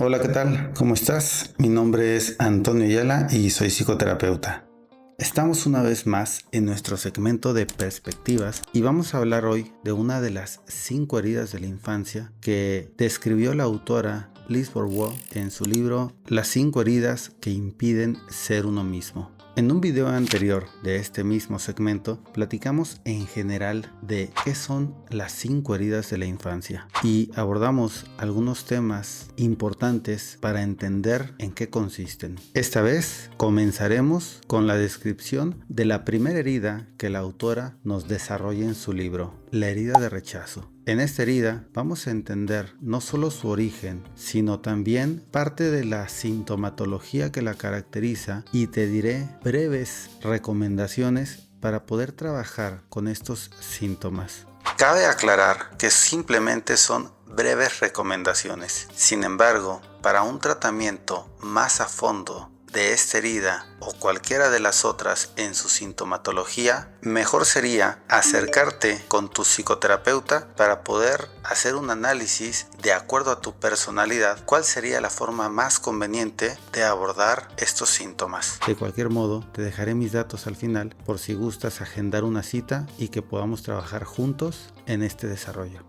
Hola, ¿qué tal? ¿Cómo estás? Mi nombre es Antonio Ayala y soy psicoterapeuta. Estamos una vez más en nuestro segmento de perspectivas y vamos a hablar hoy de una de las 5 heridas de la infancia que describió la autora Liz Bourbeau en su libro Las 5 heridas que impiden ser uno mismo. En un video anterior de este mismo segmento platicamos en general de qué son las 5 heridas de la infancia y abordamos algunos temas importantes para entender en qué consisten. Esta vez comenzaremos con la descripción de la primera herida que la autora nos desarrolla en su libro, la herida de rechazo. En esta herida vamos a entender no solo su origen, sino también parte de la sintomatología que la caracteriza y te diré breves recomendaciones para poder trabajar con estos síntomas. Cabe aclarar que simplemente son breves recomendaciones. Sin embargo, para un tratamiento más a fondo de esta herida o cualquiera de las otras en su sintomatología, mejor sería acercarte con tu psicoterapeuta para poder hacer un análisis de acuerdo a tu personalidad, cuál sería la forma más conveniente de abordar estos síntomas. De cualquier modo, te dejaré mis datos al final por si gustas agendar una cita y que podamos trabajar juntos en este desarrollo.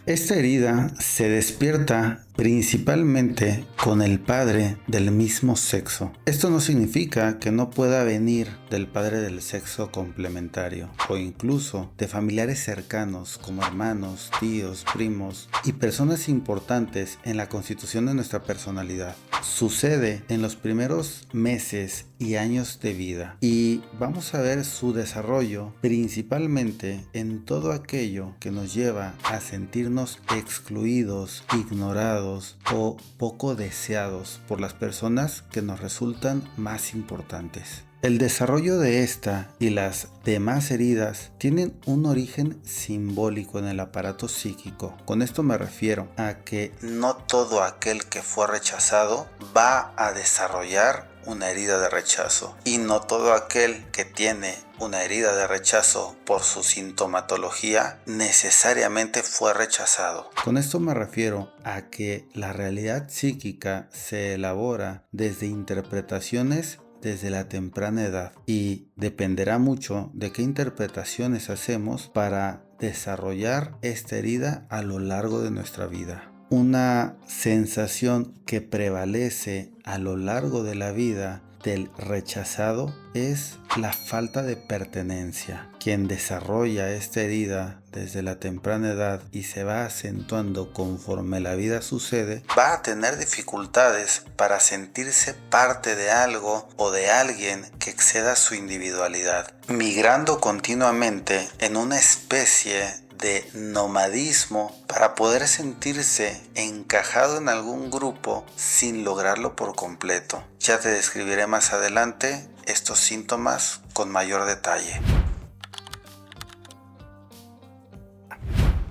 Esta herida se despierta principalmente con el padre del mismo sexo. Esto no significa que no pueda venir del padre del sexo complementario o incluso de familiares cercanos como hermanos, tíos, primos y personas importantes en la constitución de nuestra personalidad. Sucede en los primeros meses y años de vida y vamos a ver su desarrollo principalmente en todo aquello que nos lleva a sentirnos excluidos, ignorados o poco deseados por las personas que nos resultan más importantes. El desarrollo de esta y las demás heridas tienen un origen simbólico en el aparato psíquico. Con esto me refiero a que no todo aquel que fue rechazado va a desarrollar una herida de rechazo y no todo aquel que tiene una herida de rechazo por su sintomatología necesariamente fue rechazado. Con esto me refiero a que la realidad psíquica se elabora desde interpretaciones desde la temprana edad y dependerá mucho de qué interpretaciones hacemos para desarrollar esta herida a lo largo de nuestra vida. Una sensación que prevalece a lo largo de la vida del rechazado es la falta de pertenencia. Quien desarrolla esta herida desde la temprana edad y se va acentuando conforme la vida sucede, va a tener dificultades para sentirse parte de algo o de alguien que exceda su individualidad, migrando continuamente en una especie de nomadismo para poder sentirse encajado en algún grupo sin lograrlo por completo. Ya te describiré más adelante estos síntomas con mayor detalle.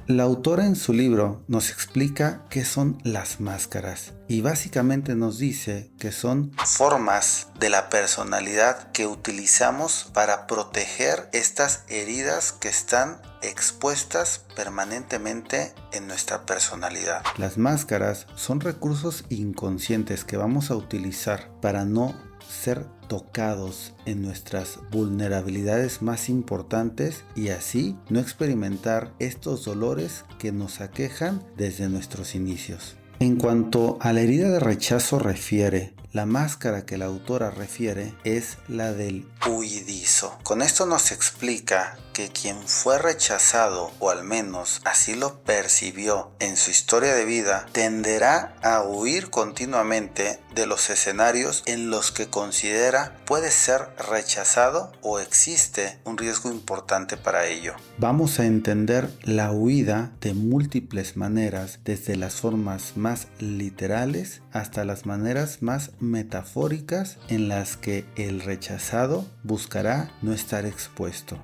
La autora en su libro nos explica qué son las máscaras y básicamente nos dice que son formas de la personalidad que utilizamos para proteger estas heridas que están expuestas permanentemente en nuestra personalidad. Las máscaras son recursos inconscientes que vamos a utilizar para no ser tocados en nuestras vulnerabilidades más importantes y así no experimentar estos dolores que nos aquejan desde nuestros inicios. En cuanto a la herida de rechazo refiere, la máscara que la autora refiere es la del huidizo. Con esto nos explica que quien fue rechazado, o al menos así lo percibió en su historia de vida, tenderá a huir continuamente de los escenarios en los que considera puede ser rechazado o existe un riesgo importante para ello. Vamos a entender la huida de múltiples maneras, desde las formas más literales hasta las maneras más metafóricas en las que el rechazado buscará no estar expuesto.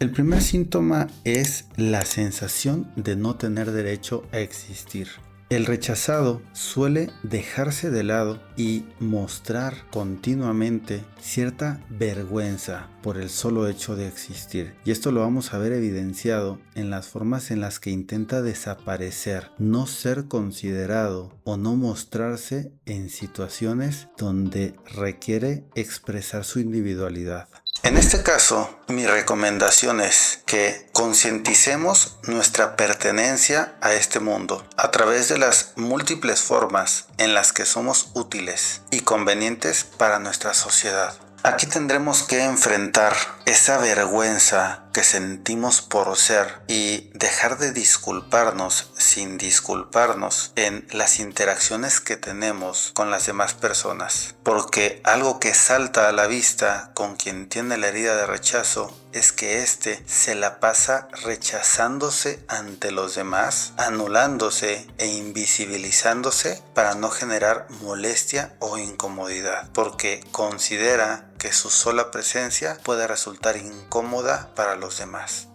El primer síntoma es la sensación de no tener derecho a existir. El rechazado suele dejarse de lado y mostrar continuamente cierta vergüenza por el solo hecho de existir. Y esto lo vamos a ver evidenciado en las formas en las que intenta desaparecer, no ser considerado o no mostrarse en situaciones donde requiere expresar su individualidad. En este caso, mi recomendación es que concienticemos nuestra pertenencia a este mundo a través de las múltiples formas en las que somos útiles y convenientes para nuestra sociedad. Aquí tendremos que enfrentar esa vergüenza que sentimos por ser y dejar de disculparnos sin disculparnos en las interacciones que tenemos con las demás personas. Porque algo que salta a la vista con quien tiene la herida de rechazo es que éste se la pasa rechazándose ante los demás, anulándose e invisibilizándose para no generar molestia o incomodidad, porque considera que su sola presencia puede resultar incómoda para los demás.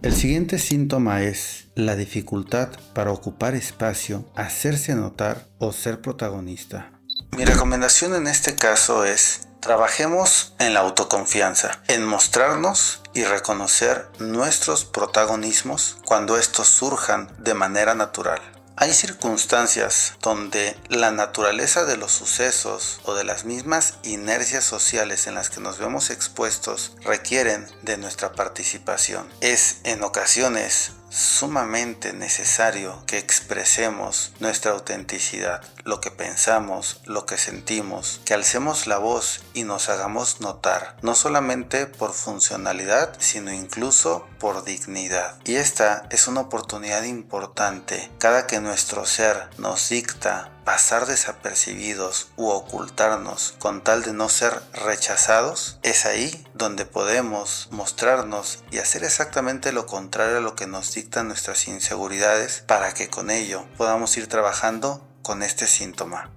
El siguiente síntoma es la dificultad para ocupar espacio, hacerse notar o ser protagonista. Mi recomendación en este caso es: trabajemos en la autoconfianza, en mostrarnos y reconocer nuestros protagonismos cuando estos surjan de manera natural. Hay circunstancias donde la naturaleza de los sucesos o de las mismas inercias sociales en las que nos vemos expuestos requieren de nuestra participación. Es en ocasiones sumamente necesario que expresemos nuestra autenticidad, lo que pensamos, lo que sentimos, que alcemos la voz y nos hagamos notar, no solamente por funcionalidad, sino incluso por dignidad. Y esta es una oportunidad importante cada que nuestro ser nos dicta pasar desapercibidos u ocultarnos con tal de no ser rechazados. Es ahí donde podemos mostrarnos y hacer exactamente lo contrario a lo que nos dictan nuestras inseguridades, para que con ello podamos ir trabajando con este síntoma.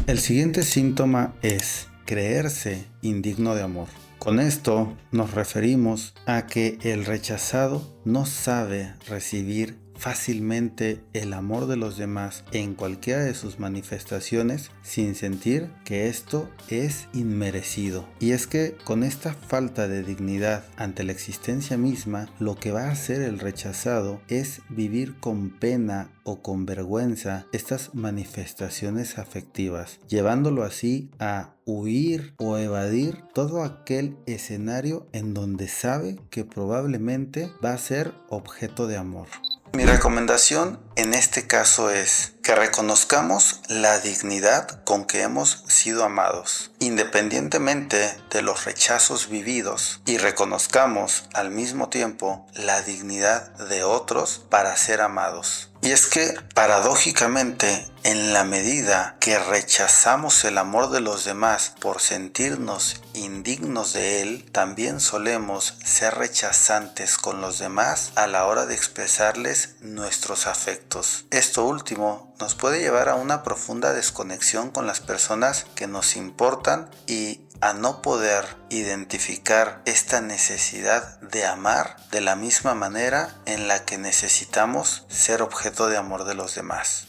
El siguiente síntoma es creerse indigno de amor. Con esto nos referimos a que el rechazado no sabe recibir fácilmente el amor de los demás en cualquiera de sus manifestaciones sin sentir que esto es inmerecido. Y es que con esta falta de dignidad ante la existencia misma, lo que va a hacer el rechazado es vivir con pena o con vergüenza estas manifestaciones afectivas, llevándolo así a huir o evadir todo aquel escenario en donde sabe que probablemente va a ser objeto de amor. Mi recomendación en este caso es que reconozcamos la dignidad con que hemos sido amados, independientemente de los rechazos vividos, y reconozcamos al mismo tiempo la dignidad de otros para ser amados. Y es que, paradójicamente, en la medida que rechazamos el amor de los demás por sentirnos indignos de él, también solemos ser rechazantes con los demás a la hora de expresarles nuestros afectos. Esto último nos puede llevar a una profunda desconexión con las personas que nos importan y a no poder identificar esta necesidad de amar de la misma manera en la que necesitamos ser objeto de amor de los demás.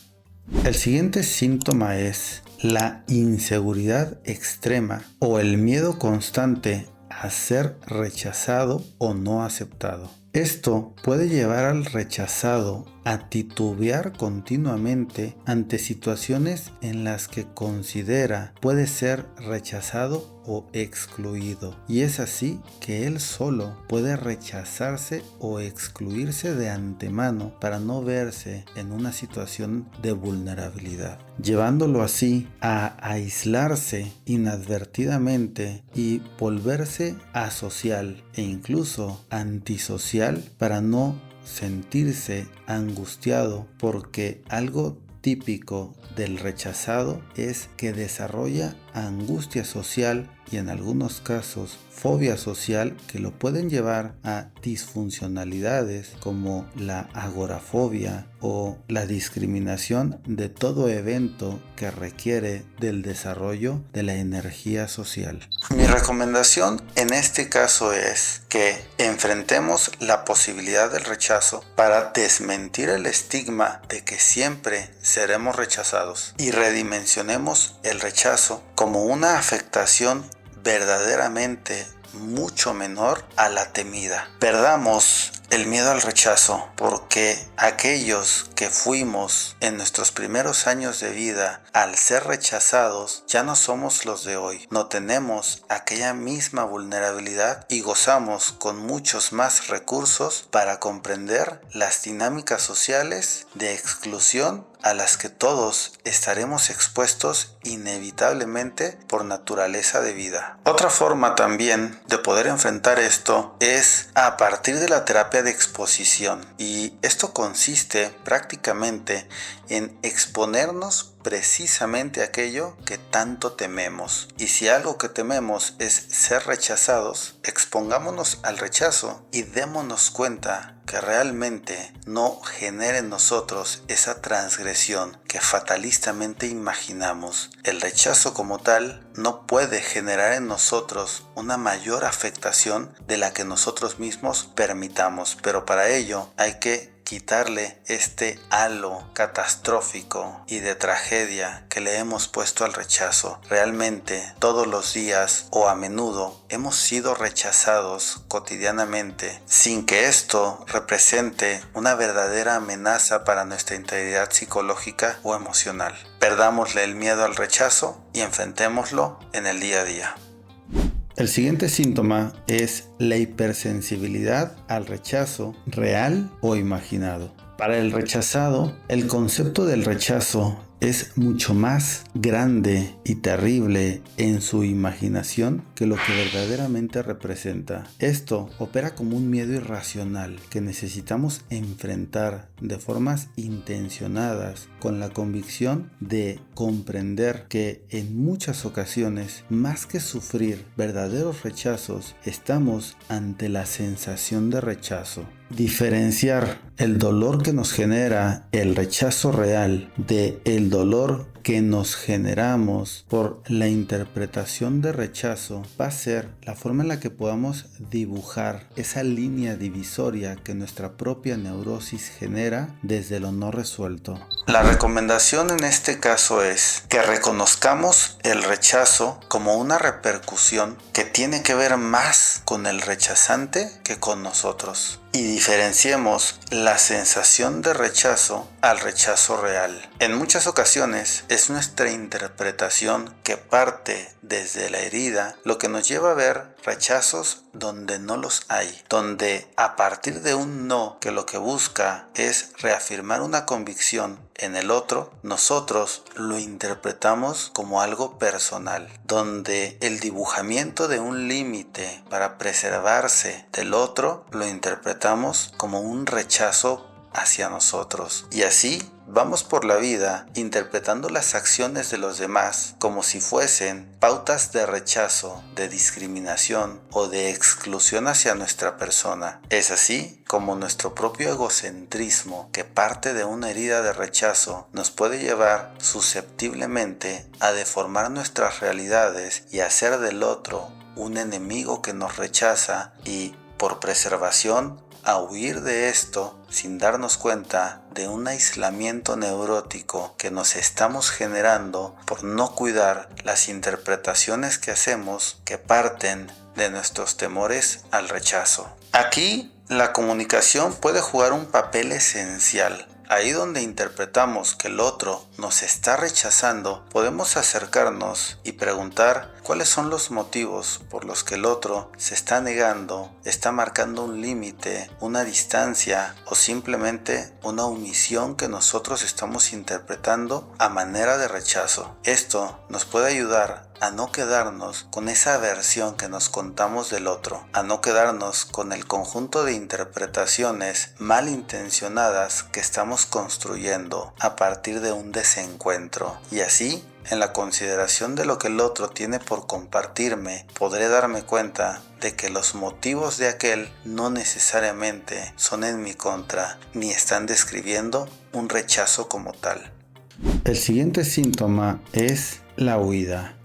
El siguiente síntoma es la inseguridad extrema o el miedo constante a ser rechazado o no aceptado. Esto puede llevar al rechazado a titubear continuamente ante situaciones en las que considera puede ser rechazado o excluido, y es así que él solo puede rechazarse o excluirse de antemano para no verse en una situación de vulnerabilidad, llevándolo así a aislarse inadvertidamente y volverse asocial e incluso antisocial para no sentirse angustiado, porque algo típico del rechazado es que desarrolla angustia social y en algunos casos fobia social que lo pueden llevar a disfuncionalidades como la agorafobia o la discriminación de todo evento que requiere del desarrollo de la energía social. Mi recomendación en este caso es que enfrentemos la posibilidad del rechazo para desmentir el estigma de que siempre seremos rechazados y redimensionemos el rechazo como una afectación verdaderamente mucho menor a la temida. Perdamos el miedo al rechazo, porque aquellos que fuimos en nuestros primeros años de vida al ser rechazados ya no somos los de hoy. No tenemos aquella misma vulnerabilidad y gozamos con muchos más recursos para comprender las dinámicas sociales de exclusión a las que todos estaremos expuestos inevitablemente por naturaleza de vida. Otra forma también de poder enfrentar esto es a partir de la terapia de exposición, y esto consiste prácticamente en exponernos precisamente aquello que tanto tememos. Y si algo que tememos es ser rechazados, expongámonos al rechazo y démonos cuenta que realmente no genere en nosotros esa transgresión que fatalistamente imaginamos. El rechazo como tal no puede generar en nosotros una mayor afectación de la que nosotros mismos permitamos, pero para ello hay que quitarle este halo catastrófico y de tragedia que le hemos puesto al rechazo. Realmente todos los días o a menudo hemos sido rechazados cotidianamente sin que esto represente una verdadera amenaza para nuestra integridad psicológica o emocional. Perdámosle el miedo al rechazo y enfrentémoslo en el día a día. El siguiente síntoma es la hipersensibilidad al rechazo real o imaginado. Para el rechazado, el concepto del rechazo es mucho más grande y terrible en su imaginación que lo que verdaderamente representa. Esto opera como un miedo irracional que necesitamos enfrentar de formas intencionadas con la convicción de comprender que en muchas ocasiones, más que sufrir verdaderos rechazos, estamos ante la sensación de rechazo. Diferenciar el dolor que nos genera el rechazo real de el dolor que nos generamos por la interpretación de rechazo va a ser la forma en la que podamos dibujar esa línea divisoria que nuestra propia neurosis genera desde lo no resuelto. La recomendación en este caso es que reconozcamos el rechazo como una repercusión que tiene que ver más con el rechazante que con nosotros, y diferenciemos la sensación de rechazo al rechazo real. En muchas ocasiones es nuestra interpretación que parte desde la herida lo que nos lleva a ver rechazos donde no los hay, donde a partir de un no que lo que busca es reafirmar una convicción en el otro, nosotros lo interpretamos como algo personal, donde el dibujamiento de un límite para preservarse del otro lo interpretamos como un rechazo hacia nosotros. Y así vamos por la vida interpretando las acciones de los demás como si fuesen pautas de rechazo, de discriminación o de exclusión hacia nuestra persona. Es así como nuestro propio egocentrismo, que parte de una herida de rechazo, nos puede llevar susceptiblemente a deformar nuestras realidades y hacer del otro un enemigo que nos rechaza, y por preservación a huir de esto sin darnos cuenta de un aislamiento neurótico que nos estamos generando por no cuidar las interpretaciones que hacemos que parten de nuestros temores al rechazo. Aquí la comunicación puede jugar un papel esencial. Ahí donde interpretamos que el otro nos está rechazando, podemos acercarnos y preguntar cuáles son los motivos por los que el otro se está negando, está marcando un límite, una distancia o simplemente una omisión que nosotros estamos interpretando a manera de rechazo. Esto nos puede ayudar a no quedarnos con esa aversión que nos contamos del otro, a no quedarnos con el conjunto de interpretaciones malintencionadas que estamos construyendo a partir de un desencuentro, y así en la consideración de lo que el otro tiene por compartirme, podré darme cuenta de que los motivos de aquel no necesariamente son en mi contra, ni están describiendo un rechazo como tal. El siguiente síntoma es la huida.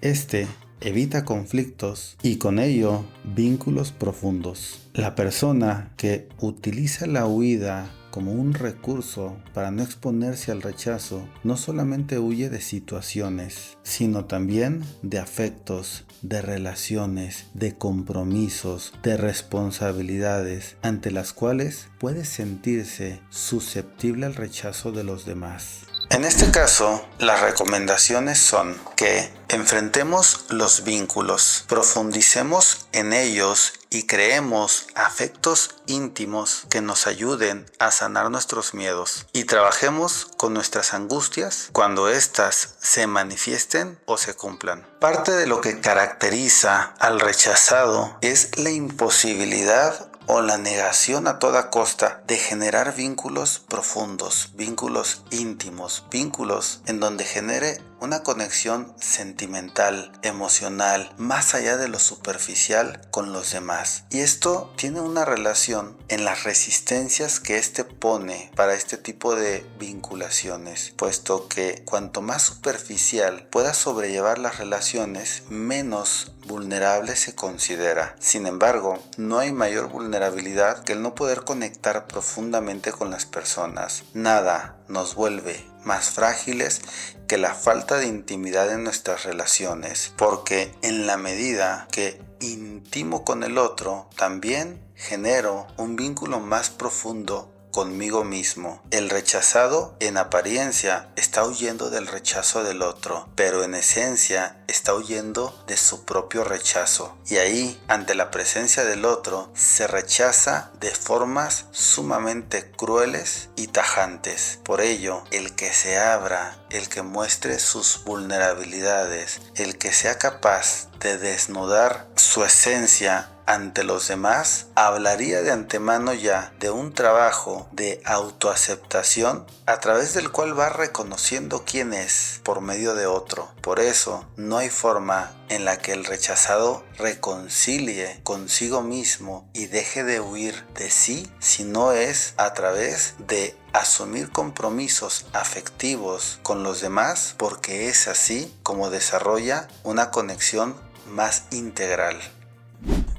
Evita conflictos y con ello vínculos profundos. La persona que utiliza la huida como un recurso para no exponerse al rechazo no solamente huye de situaciones, sino también de afectos, de relaciones, de compromisos, de responsabilidades ante las cuales puede sentirse susceptible al rechazo de los demás. En este caso, las recomendaciones son que enfrentemos los vínculos, profundicemos en ellos y creemos afectos íntimos que nos ayuden a sanar nuestros miedos y trabajemos con nuestras angustias cuando éstas se manifiesten o se cumplan. Parte de lo que caracteriza al rechazado es la imposibilidad o la negación a toda costa de generar vínculos profundos, vínculos íntimos, vínculos en donde genere una conexión sentimental, emocional, más allá de lo superficial con los demás. Y esto tiene una relación en las resistencias que éste pone para este tipo de vinculaciones, puesto que cuanto más superficial pueda sobrellevar las relaciones, menos vulnerable se considera. Sin embargo, no hay mayor vulnerabilidad que el no poder conectar profundamente con las personas. Nada nos vuelve más frágiles que la falta de intimidad en nuestras relaciones, porque en la medida que intimo con el otro, también genero un vínculo más profundo conmigo mismo. El rechazado en apariencia está huyendo del rechazo del otro, pero en esencia está huyendo de su propio rechazo. Y ahí, ante la presencia del otro, se rechaza de formas sumamente crueles y tajantes. Por ello, el que se abra, el que muestre sus vulnerabilidades, el que sea capaz de desnudar su esencia ante los demás, hablaría de antemano ya de un trabajo de autoaceptación a través del cual va reconociendo quién es por medio de otro. Por eso no hay forma en la que el rechazado reconcilie consigo mismo y deje de huir de sí, si no es a través de asumir compromisos afectivos con los demás, porque es así como desarrolla una conexión más integral.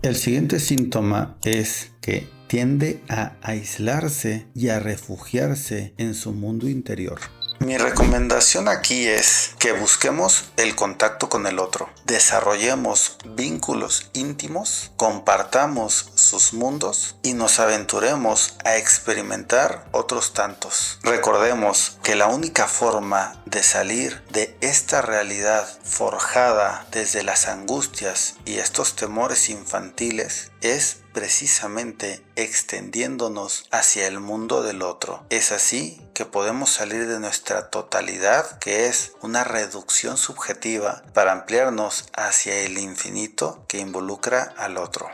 El siguiente síntoma es que tiende a aislarse y a refugiarse en su mundo interior. Mi recomendación aquí es que busquemos el contacto con el otro, desarrollemos vínculos íntimos, compartamos sus mundos y nos aventuremos a experimentar otros tantos. Recordemos que la única forma de salir de esta realidad forjada desde las angustias y estos temores infantiles es precisamente extendiéndonos hacia el mundo del otro. Es así que podemos salir de nuestra totalidad, que es una reducción subjetiva, para ampliarnos hacia el infinito que involucra al otro.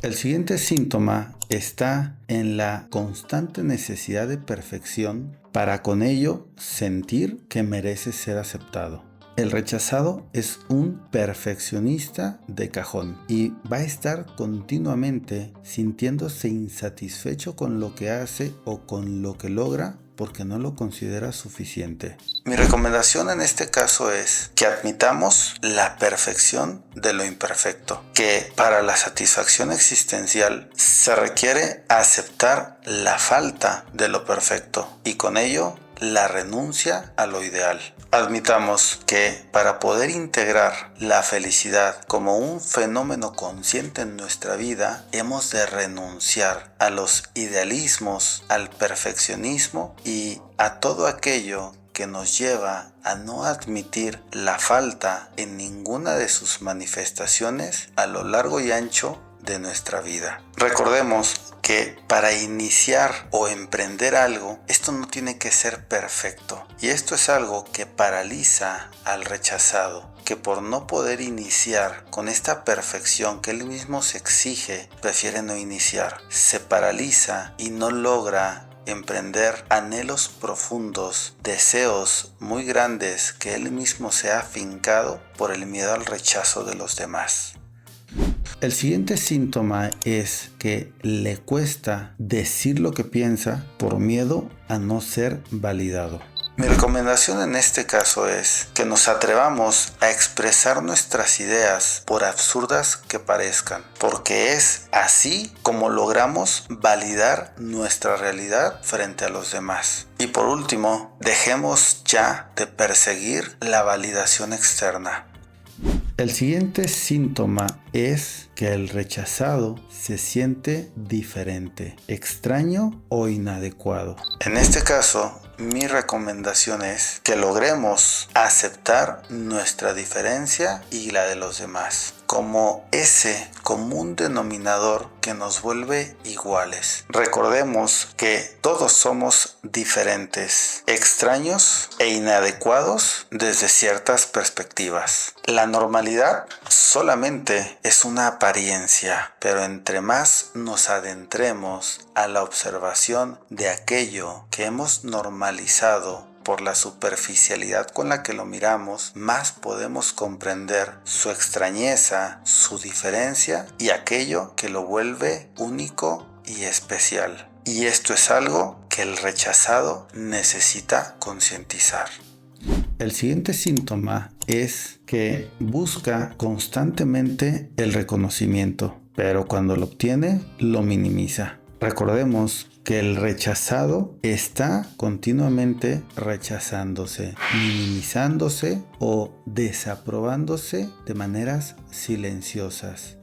El siguiente síntoma está en la constante necesidad de perfección para con ello sentir que merece ser aceptado. El rechazado es un perfeccionista de cajón y va a estar continuamente sintiéndose insatisfecho con lo que hace o con lo que logra porque no lo considera suficiente. Mi recomendación en este caso es que admitamos la perfección de lo imperfecto, que para la satisfacción existencial se requiere aceptar la falta de lo perfecto y con ello la renuncia a lo ideal. Admitamos que para poder integrar la felicidad como un fenómeno consciente en nuestra vida, hemos de renunciar a los idealismos, al perfeccionismo y a todo aquello que nos lleva a no admitir la falta en ninguna de sus manifestaciones a lo largo y ancho de nuestra vida. Recordemos que para iniciar o emprender algo, esto no tiene que ser perfecto. Y esto es algo que paraliza al rechazado, que por no poder iniciar con esta perfección que él mismo se exige, prefiere no iniciar. Se paraliza y no logra emprender anhelos profundos, deseos muy grandes que él mismo se ha afincado por el miedo al rechazo de los demás. El siguiente síntoma es que le cuesta decir lo que piensa por miedo a no ser validado. Mi recomendación en este caso es que nos atrevamos a expresar nuestras ideas, por absurdas que parezcan, porque es así como logramos validar nuestra realidad frente a los demás. Y por último, dejemos ya de perseguir la validación externa. El siguiente síntoma es que el rechazado se siente diferente, extraño o inadecuado. En este caso, mi recomendación es que logremos aceptar nuestra diferencia y la de los demás como ese común denominador que nos vuelve iguales. Recordemos que todos somos diferentes, extraños e inadecuados desde ciertas perspectivas. La normalidad solamente es una apariencia, pero entre más nos adentremos a la observación de aquello que hemos normalizado por la superficialidad con la que lo miramos, más podemos comprender su extrañeza, su diferencia y aquello que lo vuelve único y especial. Y esto es algo que el rechazado necesita concientizar. El siguiente síntoma es que busca constantemente el reconocimiento, pero cuando lo obtiene, lo minimiza. Recordemos que el rechazado está continuamente rechazándose, minimizándose o desaprobándose de maneras silenciosas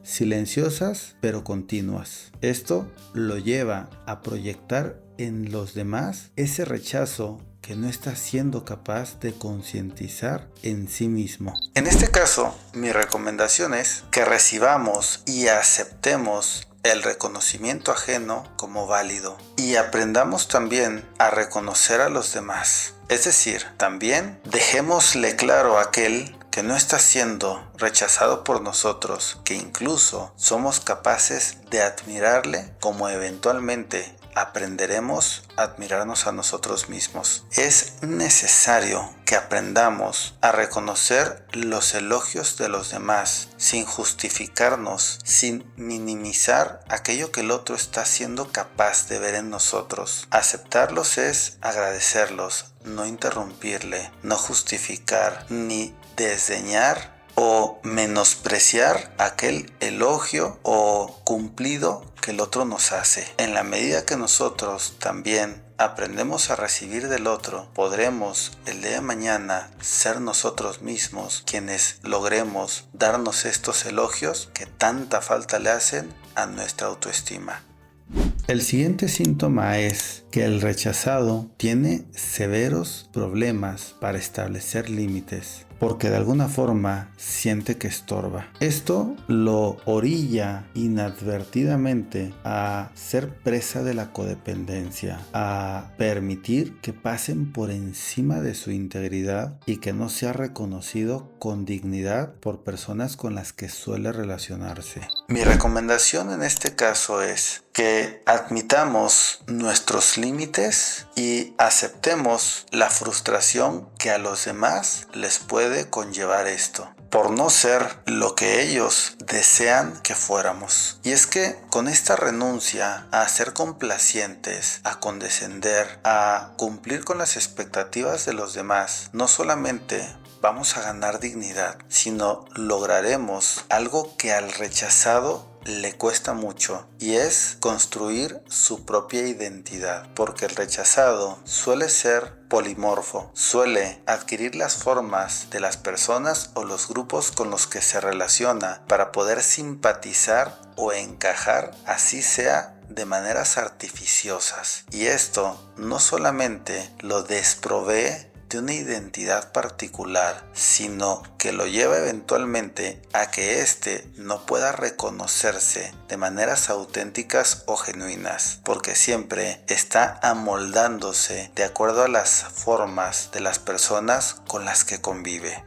pero continuas. Esto lo lleva a proyectar en los demás ese rechazo que no está siendo capaz de concientizar en sí mismo. En este caso, mi recomendación es que recibamos y aceptemos el reconocimiento ajeno como válido y aprendamos también a reconocer a los demás. Es decir, también dejémosle claro a aquel que no está siendo rechazado por nosotros, que incluso somos capaces de admirarle, como eventualmente aprenderemos a admirarnos a nosotros mismos. Es necesario que aprendamos a reconocer los elogios de los demás sin justificarnos, sin minimizar aquello que el otro está siendo capaz de ver en nosotros. Aceptarlos es agradecerlos, no interrumpirle, no justificar ni desdeñar o menospreciar aquel elogio o cumplido que el otro nos hace. En la medida que nosotros también aprendemos a recibir del otro, podremos el día de mañana ser nosotros mismos quienes logremos darnos estos elogios que tanta falta le hacen a nuestra autoestima. El siguiente síntoma es que el rechazado tiene severos problemas para establecer límites, porque de alguna forma siente que estorba. Esto lo orilla inadvertidamente a ser presa de la codependencia, a permitir que pasen por encima de su integridad y que no sea reconocido con dignidad por personas con las que suele relacionarse. Mi recomendación en este caso es que admitamos nuestros límites y aceptemos la frustración que a los demás les puede conllevar esto, por no ser lo que ellos desean que fuéramos. Y es que con esta renuncia a ser complacientes, a condescender, a cumplir con las expectativas de los demás, no solamente vamos a ganar dignidad, sino lograremos algo que al rechazado le cuesta mucho, y es construir su propia identidad, porque el rechazado suele ser polimorfo, suele adquirir las formas de las personas o los grupos con los que se relaciona para poder simpatizar o encajar, así sea de maneras artificiosas, y esto no solamente lo desprovee de una identidad particular, sino que lo lleva eventualmente a que éste no pueda reconocerse de maneras auténticas o genuinas, porque siempre está amoldándose de acuerdo a las formas de las personas con las que convive.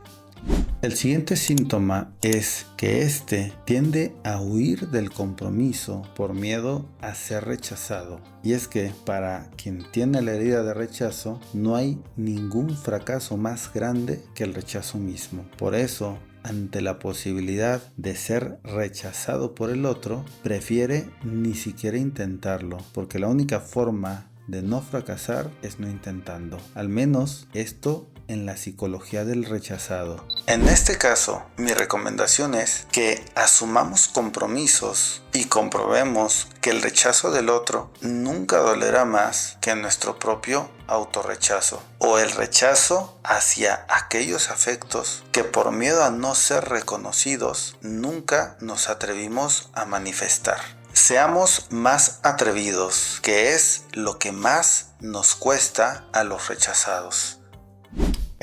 El siguiente síntoma es que éste tiende a huir del compromiso por miedo a ser rechazado. Y es que para quien tiene la herida de rechazo, no hay ningún fracaso más grande que el rechazo mismo. Por eso, ante la posibilidad de ser rechazado por el otro, prefiere ni siquiera intentarlo, porque la única forma de no fracasar es no intentando. Al menos esto en la psicología del rechazado. En este caso, mi recomendación es que asumamos compromisos y comprobemos que el rechazo del otro nunca dolerá más que nuestro propio autorrechazo o el rechazo hacia aquellos afectos que por miedo a no ser reconocidos nunca nos atrevimos a manifestar. Seamos más atrevidos, que es lo que más nos cuesta a los rechazados.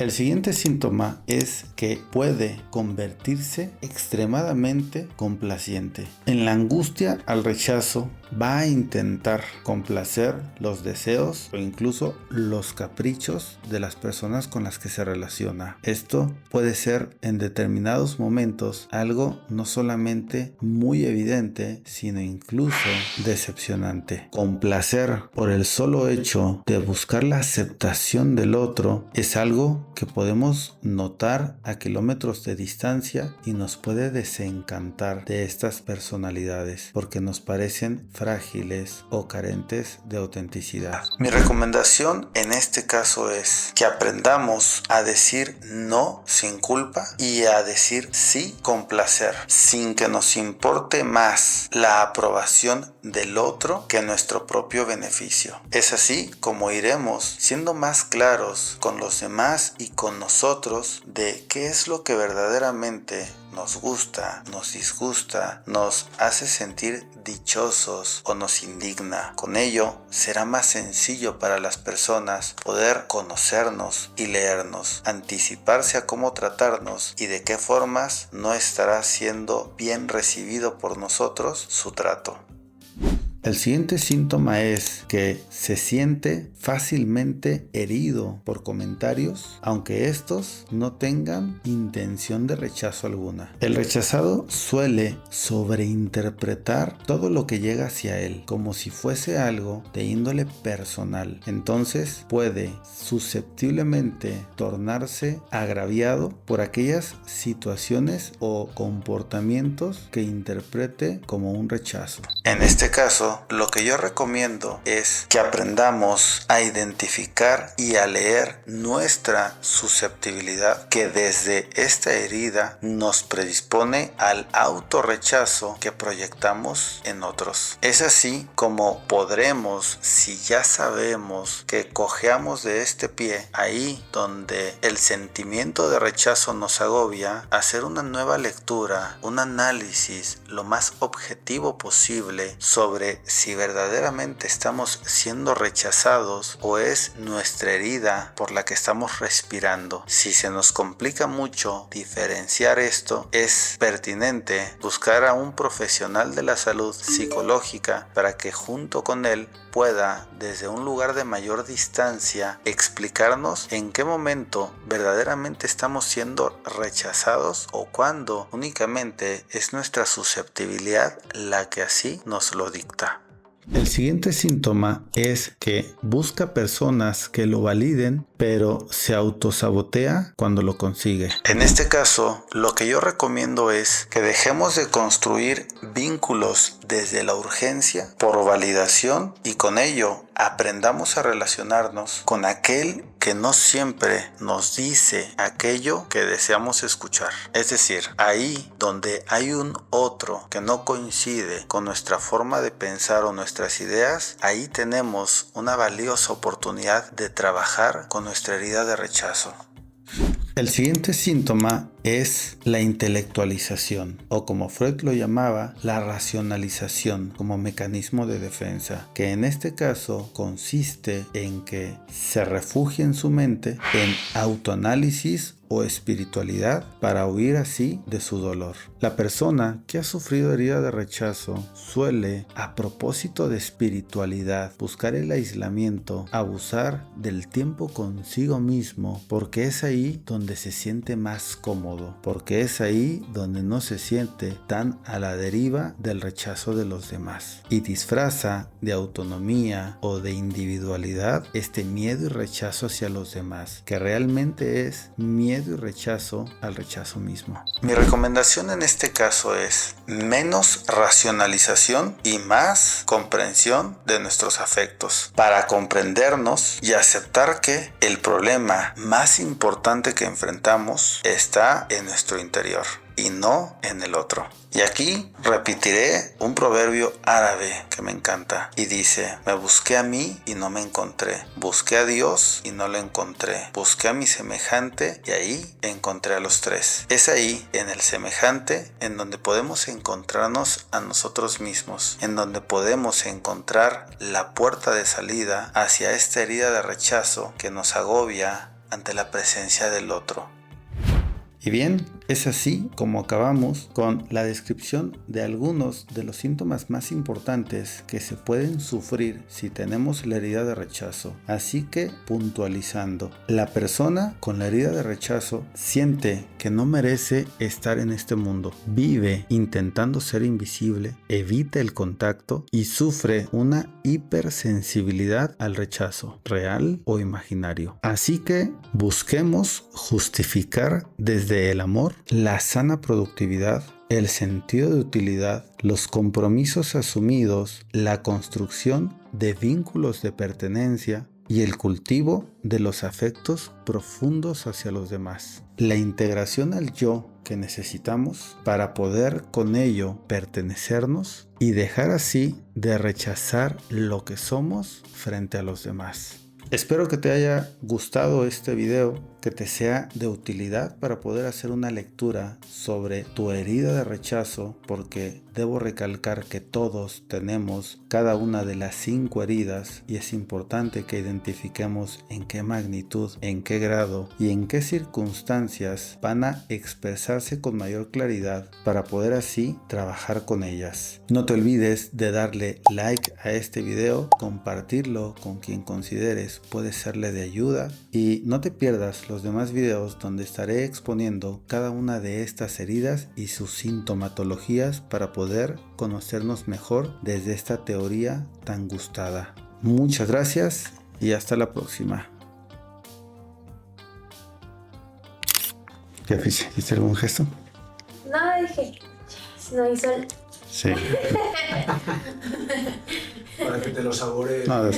El siguiente síntoma es que puede convertirse extremadamente complaciente. En la angustia al rechazo va a intentar complacer los deseos o incluso los caprichos de las personas con las que se relaciona. Esto puede ser en determinados momentos algo no solamente muy evidente, sino incluso decepcionante. Complacer por el solo hecho de buscar la aceptación del otro es algo que podemos notar a kilómetros de distancia y nos puede desencantar de estas personalidades porque nos parecen frágiles o carentes de autenticidad. Mi recomendación en este caso es que aprendamos a decir no sin culpa y a decir sí con placer, sin que nos importe más la aprobación del otro que nuestro propio beneficio. Es así como iremos siendo más claros con los demás y con nosotros de qué es lo que verdaderamente nos gusta, nos disgusta, nos hace sentir dichosos o nos indigna. Con ello será más sencillo para las personas poder conocernos y leernos, anticiparse a cómo tratarnos y de qué formas no estará siendo bien recibido por nosotros su trato. El siguiente síntoma es que se siente fácilmente herido por comentarios, aunque estos no tengan intención de rechazo alguna. El rechazado suele sobreinterpretar todo lo que llega hacia él, como si fuese algo de índole personal. Entonces puede susceptiblemente tornarse agraviado por aquellas situaciones o comportamientos que interprete como un rechazo. En este caso, lo que yo recomiendo es que aprendamos a identificar y a leer nuestra susceptibilidad, que desde esta herida nos predispone al autorrechazo que proyectamos en otros. Es así como podremos, si ya sabemos que cojeamos de este pie, ahí donde el sentimiento de rechazo nos agobia, hacer una nueva lectura, un análisis lo más objetivo posible sobre si verdaderamente estamos siendo rechazados o es nuestra herida por la que estamos respirando. Si se nos complica mucho diferenciar esto, es pertinente buscar a un profesional de la salud psicológica para que junto con él pueda, desde un lugar de mayor distancia, explicarnos en qué momento verdaderamente estamos siendo rechazados o cuándo únicamente es nuestra susceptibilidad la que así nos lo dicta. El siguiente síntoma es que busca personas que lo validen, pero se autosabotea cuando lo consigue. En este caso, lo que yo recomiendo es que dejemos de construir vínculos desde la urgencia por validación y con ello aprendamos a relacionarnos con aquel que no siempre nos dice aquello que deseamos escuchar. Es decir, ahí donde hay un otro que no coincide con nuestra forma de pensar o nuestras ideas, ahí tenemos una valiosa oportunidad de trabajar con nuestra herida de rechazo. El siguiente síntoma es la intelectualización, o como Freud lo llamaba, la racionalización como mecanismo de defensa, que en este caso consiste en que se refugia en su mente en autoanálisis o espiritualidad para huir así de su dolor. La persona que ha sufrido herida de rechazo suele, a propósito de espiritualidad, buscar el aislamiento, abusar del tiempo consigo mismo, porque es ahí donde se siente más cómodo. cómodo, porque es ahí donde no se siente tan a la deriva del rechazo de los demás y disfraza de autonomía o de individualidad este miedo y rechazo hacia los demás, que realmente es miedo y rechazo al rechazo mismo. Mi recomendación en este caso es menos racionalización y más comprensión de nuestros afectos, para comprendernos y aceptar que el problema más importante que enfrentamos está en nuestro interior y no en el otro. Y aquí repetiré un proverbio árabe que me encanta y dice: me busqué a mí y no me encontré, busqué a Dios y no lo encontré, busqué a mi semejante y ahí encontré a los tres. Es ahí, en el semejante, en donde podemos encontrarnos a nosotros mismos, en donde podemos encontrar la puerta de salida hacia esta herida de rechazo que nos agobia ante la presencia del otro. Y bien, es así como acabamos con la descripción de algunos de los síntomas más importantes que se pueden sufrir si tenemos la herida de rechazo. Así que, puntualizando, la persona con la herida de rechazo siente que no merece estar en este mundo, vive intentando ser invisible, evita el contacto y sufre una hipersensibilidad al rechazo, real o imaginario. Así que busquemos justificar desde el amor la sana productividad, el sentido de utilidad, los compromisos asumidos, la construcción de vínculos de pertenencia y el cultivo de los afectos profundos hacia los demás. La integración al yo que necesitamos para poder con ello pertenecernos y dejar así de rechazar lo que somos frente a los demás. Espero que te haya gustado este video, que te sea de utilidad para poder hacer una lectura sobre tu herida de rechazo, porque debo recalcar que todos tenemos cada una de las 5 heridas y es importante que identifiquemos en qué magnitud, en qué grado y en qué circunstancias van a expresarse con mayor claridad para poder así trabajar con ellas. No te olvides de darle like a este video, compartirlo con quien consideres puede serle de ayuda y no te pierdas los demás videos donde estaré exponiendo cada una de estas heridas y sus sintomatologías para poder conocernos mejor desde esta teoría tan gustada. Muchas gracias y hasta la próxima. ¿Qué ficha? ¿Hiciste algún gesto? No, dije, no hizo el... Sí. Para que te lo saborees. No,